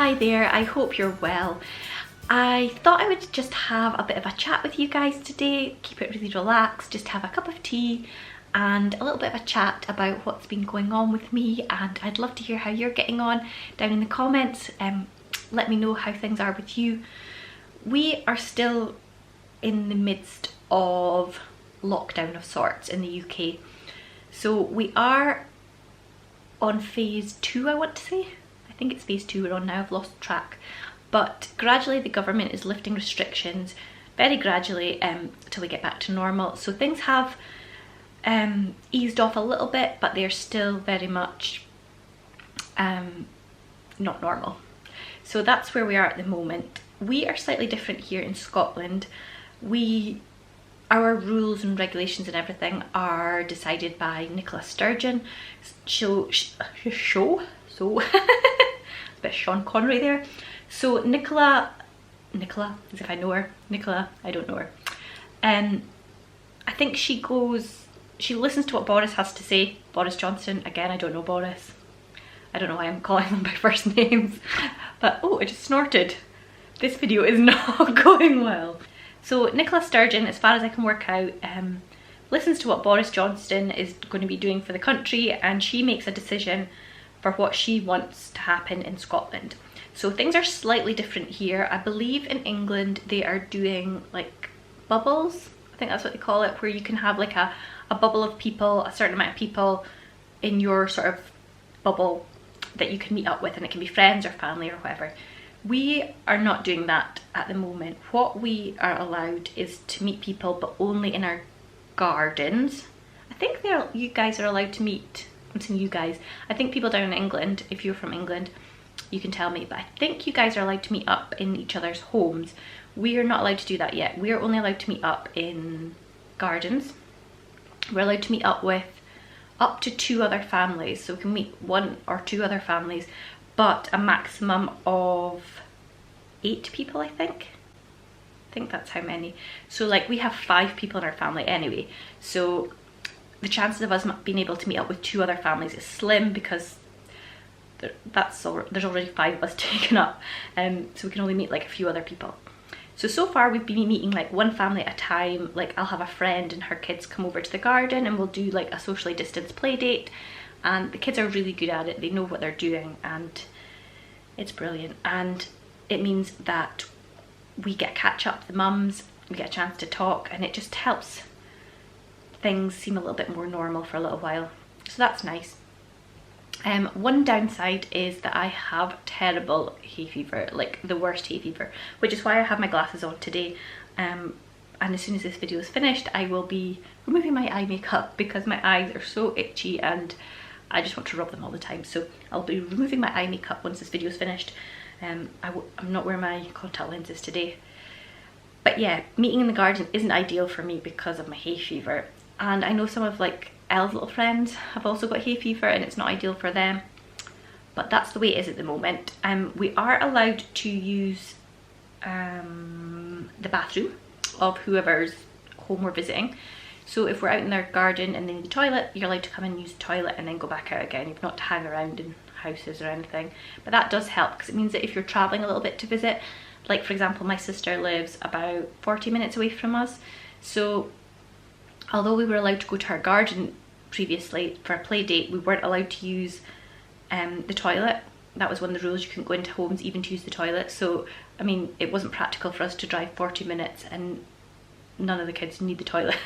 Hi there, I hope you're well. I thought I would just have a bit of a chat with you guys today, keep it really relaxed, just have a cup of tea and a little bit of a chat about what's been going on with me, and I'd love to hear how you're getting on down in the comments. Let me know how things are with you. We are still in the midst of lockdown of sorts in the UK. So we are on phase 2, I want to say. I think it's phase 2 we're on now, I've lost track. But gradually the government is lifting restrictions, very gradually, till we get back to normal. So things have eased off a little bit, but they're still very much not normal. So that's where we are at the moment. We are slightly different here in Scotland. Our rules and regulations and everything are decided by Nicola Sturgeon. So a bit Sean Connery there. So Nicola, as if I know her. Nicola, I don't know her. I think she listens to what Boris has to say. Boris Johnson, again, I don't know Boris. I don't know why I'm calling them by first names. But, oh, I just snorted. This video is not going well. So Nicola Sturgeon, as far as I can work out, listens to what Boris Johnson is going to be doing for the country, and she makes a decision for what she wants to happen in Scotland. So things are slightly different here. I believe in England they are doing like bubbles, I think that's what they call it, where you can have like a bubble of people, a certain amount of people in your sort of bubble that you can meet up with, and it can be friends or family or whatever. We are not doing that at the moment. What we are allowed is to meet people, but only in our gardens. I think you guys are allowed to meet, I'm saying you guys, I think people down in England, if you're from England, you can tell me, but I think you guys are allowed to meet up in each other's homes. We are not allowed to do that yet. We are only allowed to meet up in gardens. We're allowed to meet up with up to 2 other families, so we can meet 1 or 2 other families, but a maximum of 8 people, I think that's how many. So like we have 5 people in our family anyway, so the chances of us being able to meet up with 2 other families is slim, because there's already 5 of us taken up, so we can only meet like a few other people. So far we've been meeting like 1 family at a time. Like I'll have a friend and her kids come over to the garden and we'll do like a socially distanced play date, and the kids are really good at it. They know what they're doing and it's brilliant, and it means that we get catch up, the mums, we get a chance to talk, and it just helps things seem a little bit more normal for a little while. So that's nice. One downside is that I have terrible hay fever, like the worst hay fever, which is why I have my glasses on today. And as soon as this video is finished, I will be removing my eye makeup because my eyes are so itchy and I just want to rub them all the time. So I'll be removing my eye makeup once this video is finished. I'm not wearing my contact lenses today. But yeah, meeting in the garden isn't ideal for me because of my hay fever. And I know some of like Elle's little friends have also got hay fever and it's not ideal for them. But that's the way it is at the moment. We are allowed to use the bathroom of whoever's home we're visiting. So if we're out in their garden and they need the toilet, you're allowed to come and use the toilet and then go back out again. You've not to hang around in houses or anything. But that does help, because it means that if you're traveling a little bit to visit, like for example my sister lives about 40 minutes away from us, so although we were allowed to go to her garden previously for a play date, we weren't allowed to use the toilet. That was one of the rules, you couldn't go into homes even to use the toilet. So I mean, it wasn't practical for us to drive 40 minutes and none of the kids need the toilet.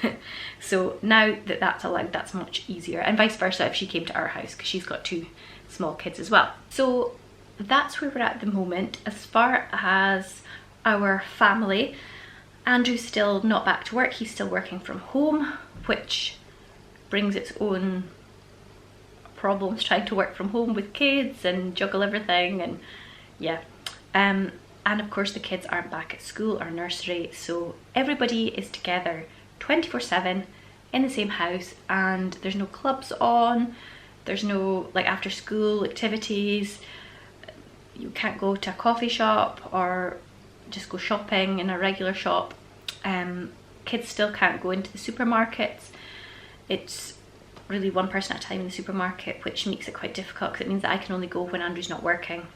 So now that that's allowed, that's much easier, and vice versa if she came to our house, because she's got 2 small kids as well. So that's where we're at the moment. As far as our family, Andrew's still not back to work, he's still working from home, which brings its own problems trying to work from home with kids and juggle everything, and yeah. And of course the kids aren't back at school or nursery, so everybody is together 24/7 in the same house, and there's no clubs on, there's no like after school activities, you can't go to a coffee shop or just go shopping in a regular shop. Kids still can't go into the supermarkets. It's really 1 person at a time in the supermarket, which makes it quite difficult because it means that I can only go when Andrew's not working.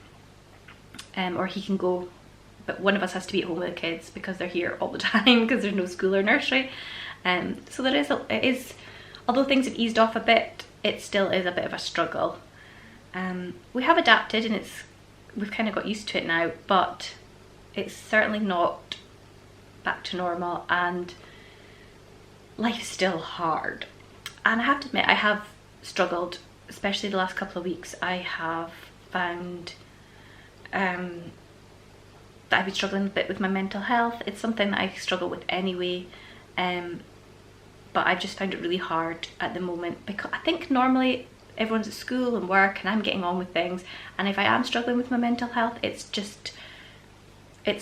or he can go, but one of us has to be at home with the kids because they're here all the time because there's no school or nursery. So it is, although things have eased off a bit, it still is a bit of a struggle. We have adapted and we've kind of got used to it now, but it's certainly not back to normal, and life's still hard. And I have to admit, I have struggled, especially the last couple of weeks. I have found that I've been struggling a bit with my mental health. It's something that I struggle with anyway, but I've just found it really hard at the moment, because I think normally everyone's at school and work and I'm getting on with things, and if I am struggling with my mental health, it's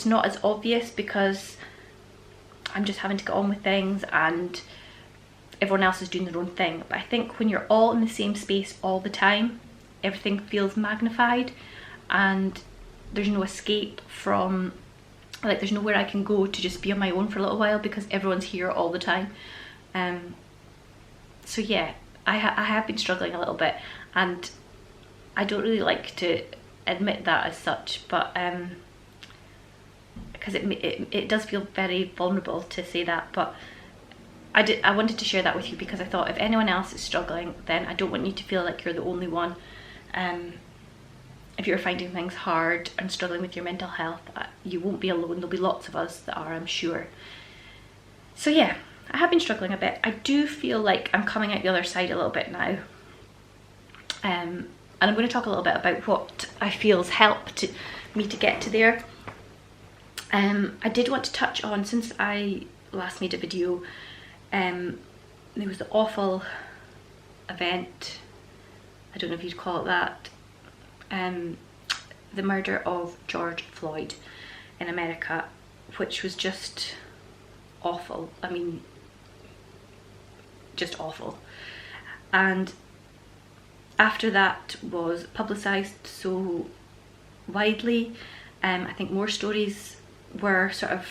not as obvious because I'm just having to get on with things and everyone else is doing their own thing. But I think when you're all in the same space all the time, everything feels magnified, and there's no escape from, like, there's nowhere I can go to just be on my own for a little while because everyone's here all the time. So yeah, I have been struggling a little bit, and I don't really like to admit that as such, but because it does feel very vulnerable to say that, but I wanted to share that with you because I thought if anyone else is struggling, then I don't want you to feel like you're the only one. If you're finding things hard and struggling with your mental health, you won't be alone. There'll be lots of us that are, I'm sure. So yeah, I have been struggling a bit. I do feel like I'm coming out the other side a little bit now. And I'm going to talk a little bit about what I feel has helped me to get to there. I did want to touch on, since I last made a video, there was the awful event, I don't know if you'd call it that, the murder of George Floyd in America, which was just awful. I mean, just awful. And after that was publicised so widely, I think more stories were sort of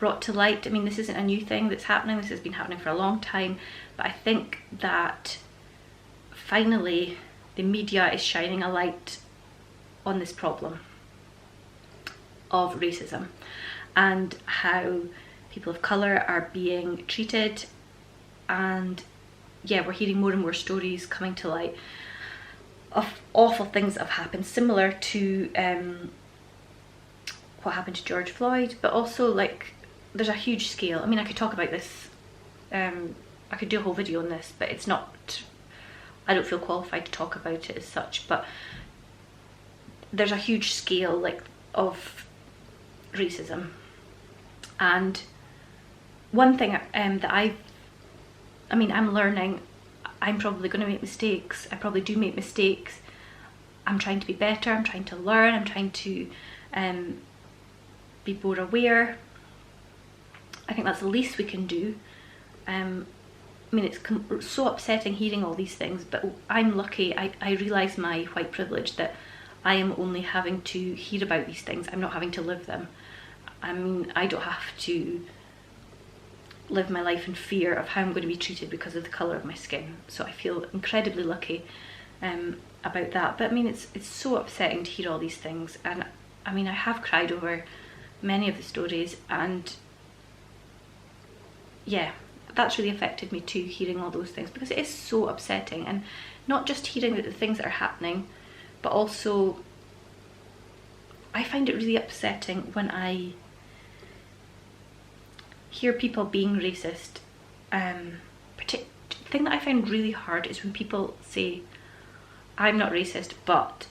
brought to light. I mean, this isn't a new thing that's happening, this has been happening for a long time, but I think that finally the media is shining a light on this problem of racism and how people of colour are being treated. And yeah, we're hearing more and more stories coming to light of awful things that have happened, similar to what happened to George Floyd, but also, like, there's a huge scale. I mean, I could talk about this, I could do a whole video on this, but it's not, I don't feel qualified to talk about it as such, but there's a huge scale, like, of racism. And one thing that I'm learning, I'm probably going to make mistakes, I probably do make mistakes, I'm trying to be better, I'm trying to learn, I'm trying to be more aware. I think that's the least we can do. I mean, it's so upsetting hearing all these things, but I'm lucky. I realise my white privilege, that I am only having to hear about these things. I'm not having to live them. I mean, I don't have to live my life in fear of how I'm going to be treated because of the colour of my skin. So I feel incredibly lucky about that. But I mean, it's so upsetting to hear all these things, and I mean, I have cried over many of the stories, and yeah, that's really affected me too, hearing all those things, because it is so upsetting. And not just hearing the things that are happening, but also I find it really upsetting when I hear people being racist. The thing that I find really hard is when people say, I'm not racist, but,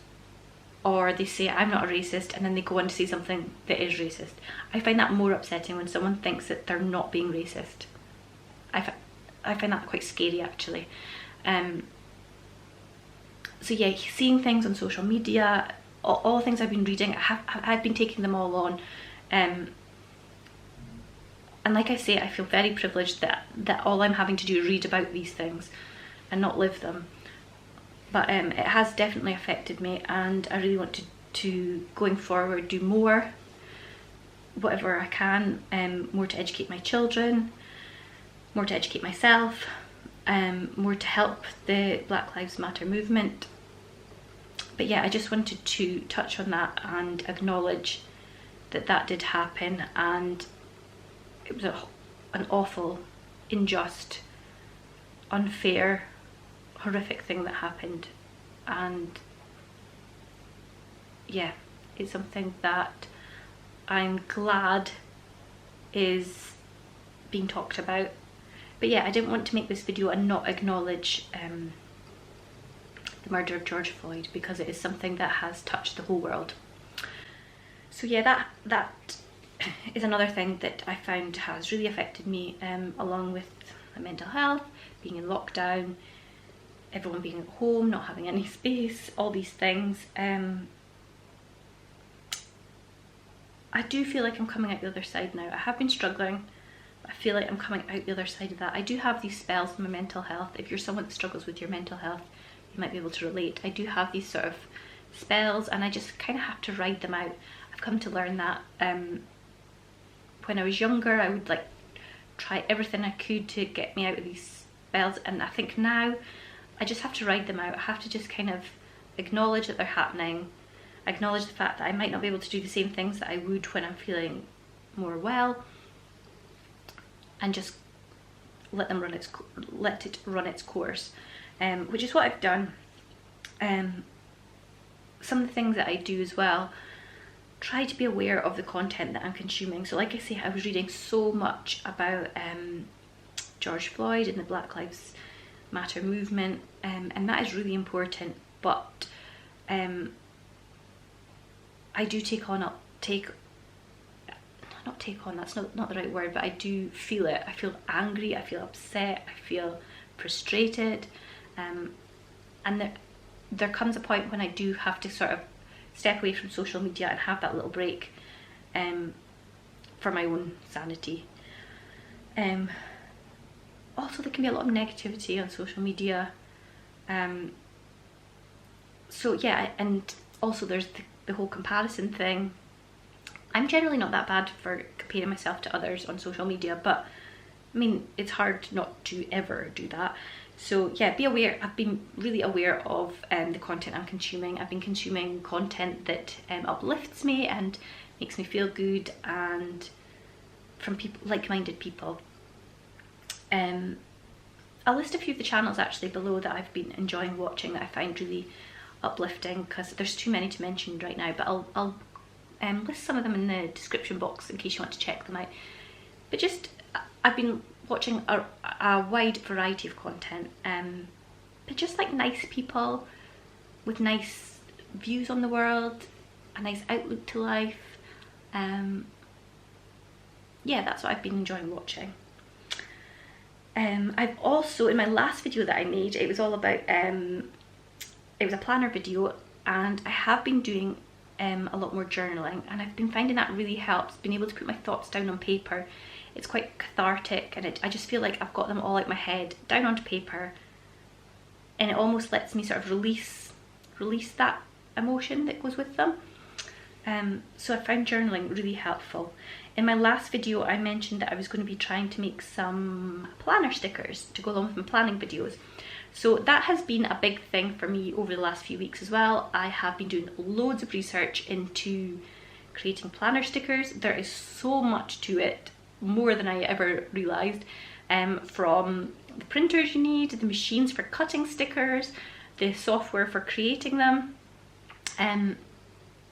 or they say I'm not a racist and then they go on to say something that is racist. I find that more upsetting when someone thinks that they're not being racist. I find that quite scary, actually. So yeah, seeing things on social media, all the things I've been reading, I've been taking them all on. And like I say, I feel very privileged that all I'm having to do is read about these things and not live them. But it has definitely affected me, and I really want to going forward, do more, whatever I can, more to educate my children, more to educate myself, more to help the Black Lives Matter movement, But yeah, I just wanted to touch on that and acknowledge that that did happen, and it was an awful, unjust, unfair, horrific thing that happened. And yeah, it's something that I'm glad is being talked about. But yeah, I didn't want to make this video and not acknowledge the murder of George Floyd, because it is something that has touched the whole world. So yeah, that is another thing that I found has really affected me, along with my mental health, being in lockdown, everyone being at home, not having any space, all these things. I do feel like I'm coming out the other side now. I have been struggling, but I feel like I'm coming out the other side of that. I do have these spells in my mental health. If you're someone that struggles with your mental health, you might be able to relate. I do have these sort of spells, and I just kind of have to ride them out. I've come to learn that when I was younger, I would like try everything I could to get me out of these spells, and I think now I just have to ride them out. I have to just kind of acknowledge that they're happening, acknowledge the fact that I might not be able to do the same things that I would when I'm feeling more well, and just let it run its course, which is what I've done. Some of the things that I do as well, try to be aware of the content that I'm consuming. So like I say, I was reading so much about George Floyd and the Black Lives Matter movement, and that is really important, but I do that's not the right word, but I do feel it. I feel angry, I feel upset, I feel frustrated, and there comes a point when I do have to sort of step away from social media and have that little break for my own sanity. Also, there can be a lot of negativity on social media, so yeah, and also there's the whole comparison thing. I'm generally not that bad for comparing myself to others on social media, but I mean, it's hard not to ever do that. So yeah, be aware. I've been really aware of the content I'm consuming. I've been consuming content that uplifts me and makes me feel good, and from people, like-minded people. I'll list a few of the channels actually below that I've been enjoying watching that I find really uplifting, because there's too many to mention right now, but I'll list some of them in the description box in case you want to check them out. But just, I've been watching a wide variety of content, but just like nice people with nice views on the world, a nice outlook to life. Yeah, that's what I've been enjoying watching. I've also, in my last video that I made, it was all about, it was a planner video, and I have been doing a lot more journaling, and I've been finding that really helps, being able to put my thoughts down on paper. It's quite cathartic, and I just feel like I've got them all out my head, down onto paper, and it almost lets me sort of release that emotion that goes with them. So I found journaling really helpful. In my last video, I mentioned that I was going to be trying to make some planner stickers to go along with my planning videos. So that has been a big thing for me over the last few weeks as well. I have been doing loads of research into creating planner stickers. There is so much to it, more than I ever realised, from the printers you need, the machines for cutting stickers, the software for creating them.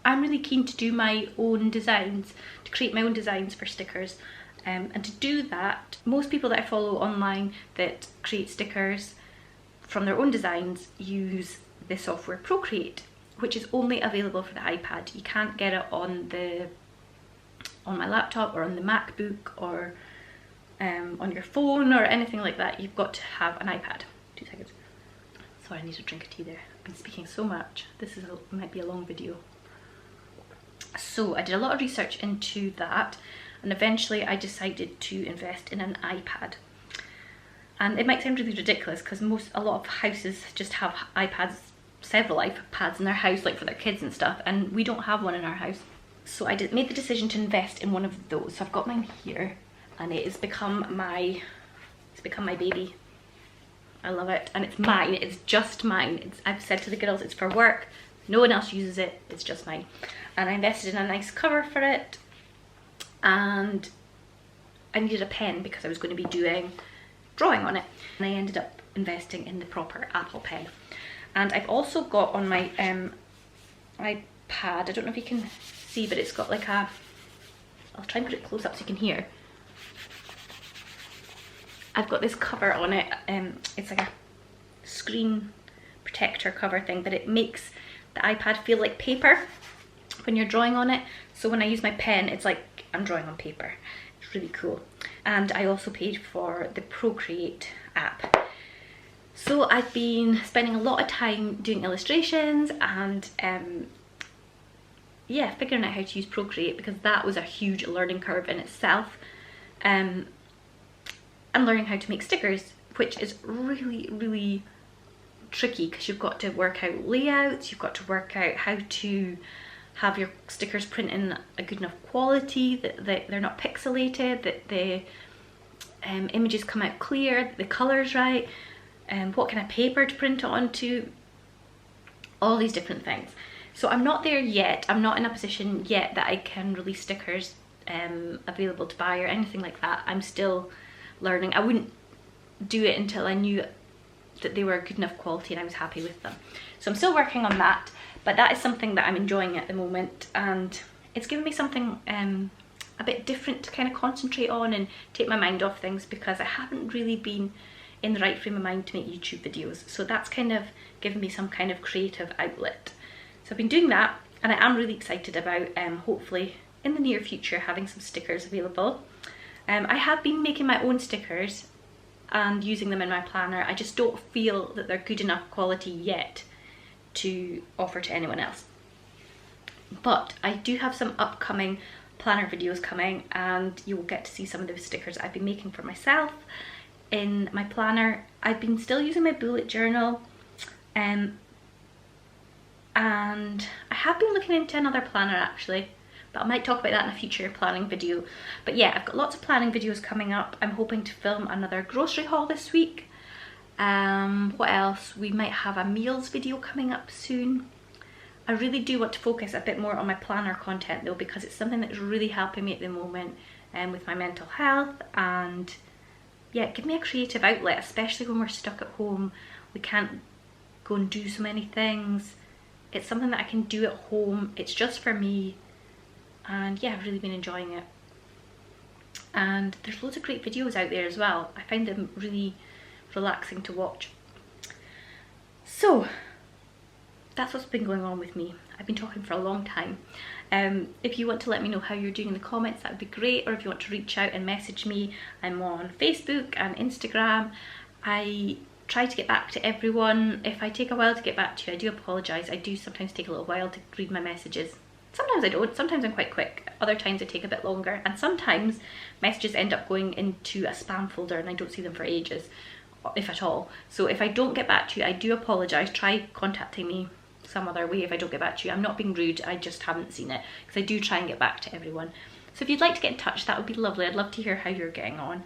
I'm really keen to do my own designs, to create my own designs for stickers, and to do that, most people that I follow online that create stickers from their own designs use the software Procreate, which is only available for the iPad. You can't get it on my laptop or on the MacBook or on your phone or anything like that. You've got to have an iPad. 2 seconds. Sorry, I need a drink of tea there. I've been speaking so much. This might be a long video. So I did a lot of research into that, and eventually I decided to invest in an iPad. And it might sound really ridiculous because a lot of houses just have iPads, several iPads in their house, like for their kids and stuff, and we don't have one in our house. So I made the decision to invest in one of those. So I've got mine here, and it has become my baby. I love it, and it's mine. It's just mine. I've said to the girls, it's for work, No one else uses it, it's just mine. And I invested in a nice cover for it, and I needed a pen because I was going to be doing drawing on it, and I ended up investing in the proper Apple pen. And I've also got on my iPad, I don't know if you can see, but it's got like a, I'll try and put it close up so you can hear. I've got this cover on it, it's like a screen protector cover thing, but it makes the iPad feel like paper when you're drawing on it. So when I use my pen, it's like I'm drawing on paper. It's really cool. And I also paid for the Procreate app. So I've been spending a lot of time doing illustrations and yeah, figuring out how to use Procreate, because that was a huge learning curve in itself. And learning how to make stickers, which is really, really tricky, because you've got to work out layouts, you've got to work out how to have your stickers print in a good enough quality, that they're not pixelated, that the images come out clear, that the colour's right, and what kind of paper to print it onto, all these different things. So I'm not there yet, I'm not in a position yet that I can release stickers available to buy or anything like that. I'm still learning. I wouldn't do it until I knew that they were good enough quality and I was happy with them. So I'm still working on that, but that is something that I'm enjoying at the moment, and it's given me something a bit different to kind of concentrate on and take my mind off things, because I haven't really been in the right frame of mind to make YouTube videos. So that's kind of given me some kind of creative outlet. So I've been doing that, and I am really excited about hopefully in the near future having some stickers available. I have been making my own stickers and using them in my planner. I just don't feel that they're good enough quality yet to offer to anyone else. But I do have some upcoming planner videos coming, and you will get to see some of those stickers I've been making for myself in my planner. I've been still using my bullet journal, and I have been looking into another planner actually, but I might talk about that in a future planning video. But yeah, I've got lots of planning videos coming up. I'm hoping to film another grocery haul this week. What else? We might have a meals video coming up soon. I really do want to focus a bit more on my planner content though, because it's something that's really helping me at the moment with my mental health, and yeah, give me a creative outlet, especially when we're stuck at home. We can't go and do so many things. It's something that I can do at home. It's just for me. And yeah, I've really been enjoying it. And there's loads of great videos out there as well. I find them really relaxing to watch. So that's what's been going on with me. I've been talking for a long time. If you want to let me know how you're doing in the comments, that would be great. Or if you want to reach out and message me, I'm on Facebook and Instagram. I try to get back to everyone. If I take a while to get back to you, I do apologise. I do sometimes take a little while to read my messages. Sometimes I don't, sometimes I'm quite quick, other times I take a bit longer, and sometimes messages end up going into a spam folder and I don't see them for ages, if at all. So if I don't get back to you, I do apologise. Try contacting me some other way if I don't get back to you. I'm not being rude, I just haven't seen it, because I do try and get back to everyone. So if you'd like to get in touch, that would be lovely. I'd love to hear how you're getting on.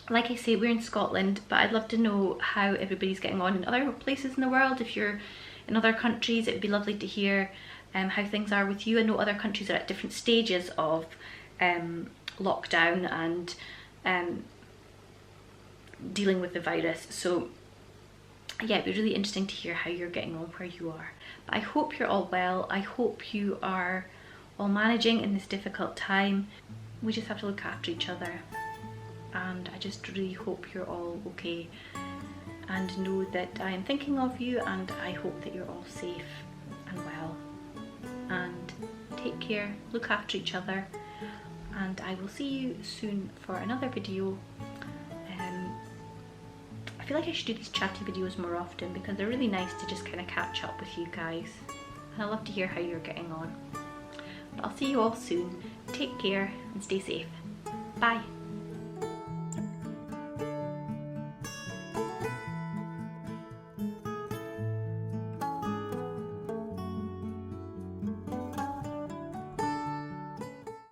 Like I say, we're in Scotland, but I'd love to know how everybody's getting on in other places in the world. If you're in other countries, it'd be lovely to hear how things are with you. I know other countries are at different stages of lockdown and dealing with the virus. So yeah, it'd be really interesting to hear how you're getting on where you are. But I hope you're all well. I hope you are all managing in this difficult time. We just have to look after each other. And I just really hope you're all okay, and know that I am thinking of you, and I hope that you're all safe and well. And take care, look after each other, and I will see you soon for another video. I feel like I should do these chatty videos more often, because they're really nice to just kind of catch up with you guys, and I love to hear how you're getting on. But I'll see you all soon. Take care and stay safe. Bye.